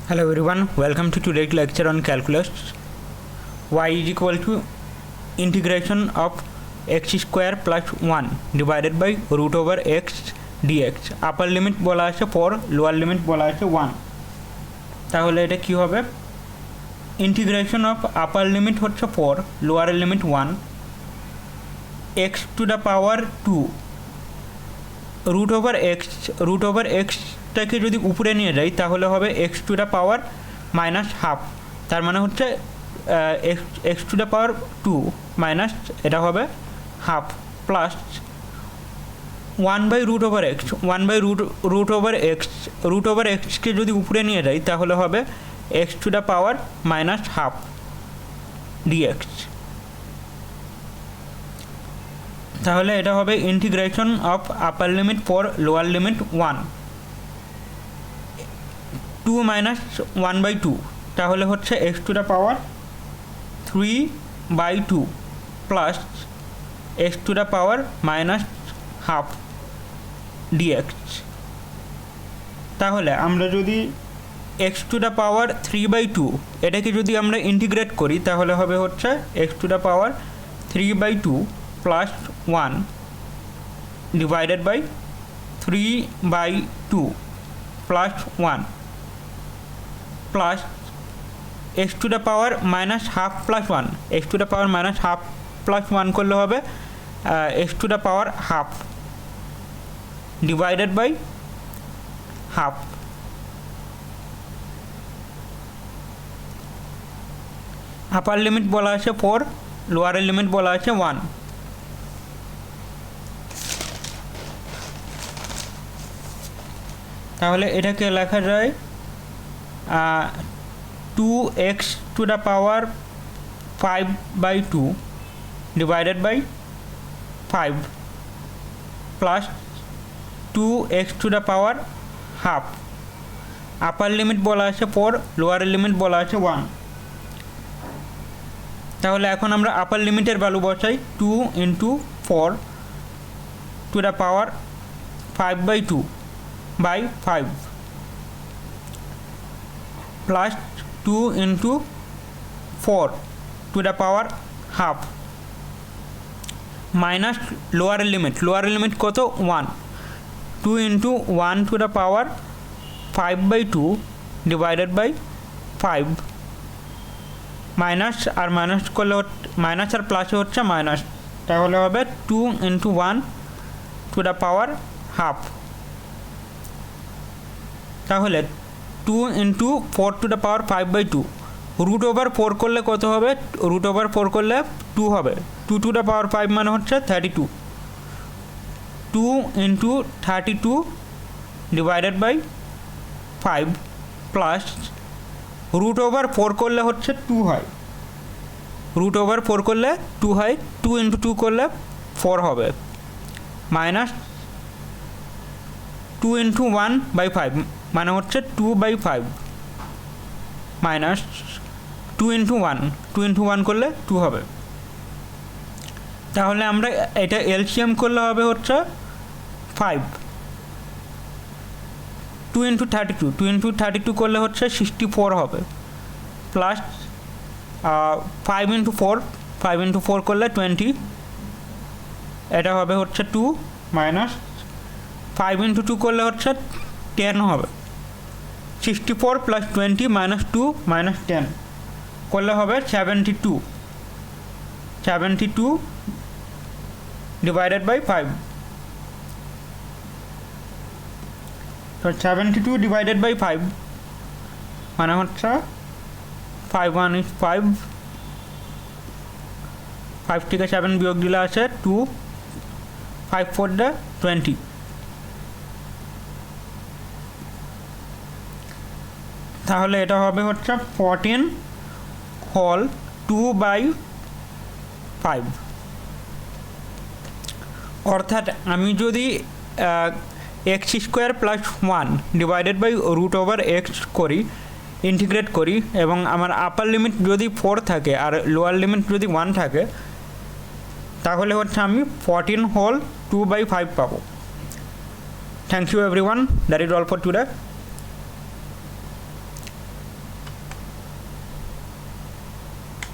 Hello everyone, welcome to today's lecture on calculus. Y is equal to integration of x square plus 1 divided by root over x dx. Upper limit বলা আছে 4, lower limit বলা আছে 1। তাহলে এটা কি হবে? Integration of upper limit হচ্ছে 4, lower limit 1, x to the power 2 root over এক্সটাকে যদি উপরে নিয়ে যাই তাহলে হবে x to the power minus half. তার মানে হচ্ছে x to the power 2 minus এটা হবে half plus 1 by root over x. Root over এক্সকে যদি উপরে নিয়ে যাই তাহলে হবে x to the power minus half dx. তাহলে এটা হবে integration of upper limit 4 lower limit 1, 2 minus 1 by 2 তাহলে হচ্ছে x to the power 3 by 2 plus x to the power minus half dx. তাহলে আমরা যদি x to the power 3 by 2 এটাকে যদি আমরা ইন্টিগ্রেট করি তাহলে হবে হচ্ছে x to the power 3 by 2 plus 1 divided by 3 by 2 plus 1 plus x to the power minus half plus 1, x to the power minus half plus 1 করলে হবে x to the power half divided by half। Upper limit বলা আছে 4, lower limit বলা আছে 1। তাহলে এটাকে লেখা যায় 2x to the power 5 by 2 divided by 5 plus 2x to the power half. Upper limit বলা আছে 4, লোয়ার লিমিট বলা আছে 1। তাহলে এখন আমরা আপার লিমিটের ভ্যালু বসাই 2 into 4 to the power 5 by 2 by 5 plus 2 into 4 to the power half minus lower limit কত 1, 2 into 1 to the power 5 by 2 divided by 5 minus আর মাইনাস করলে মাইনাস আর প্লাসে হচ্ছে মাইনাস, তাহলে হবে 2 into 1 to the power half। তাহলে 2 into 4 to the power 5 by 2 root over 4 করলে কত হবে? রুট ওভার 4 করলে 2 হবে। 2 টু দ্য পাওয়ার 5 মানে হচ্ছে 32, 2 into 32 divided by 5 plus root over 4 করলে হচ্ছে 2 হয়, রুট ওভার 4 করলে 2 হয়, 2 ইন্টু 2 করলে 4 হবে মাইনাস 2 ইন্টু 1 বাই 5 মানে হচ্ছে 2 বাই 5 মাইনাস 2 ইন্টু 1 করলে 2 হবে। তাহলে আমরা এটা এলসিএম করলে হবে হচ্ছে 5, 2 ইন্টু 32 করলে হচ্ছে 64 হবে প্লাস 5 ইন্টু 4 করলে 20 এটা হবে হচ্ছে 2 মাইনাস 5 ইন্টু 2 করলে হচ্ছে 10 হবে, 64 প্লাস 20 মাইনাস 2 মাইনাস 10 করলে হবে 72 ডিভাইডেড বাই 5। তো 72 ডিভাইডেড বাই 5 মানে হচ্ছে 5 1 is 5 থেকে 7 বিয়োগ দিলে আছে 2, 5 4 the 20। তাহলে এটা হবে হচ্ছে 14 হোল 2 বাই 5। অর্থাৎ আমি যদি x square plus 1 divided by root over x করি, ইন্টিগ্রেট করি, এবং আমার আপার লিমিট যদি 4 থাকে আর লোয়ার লিমিট যদি 1 থাকে তাহলে হচ্ছে আমি 14 হোল 2 বাই 5 পাবো। Thank you everyone, that is all for today.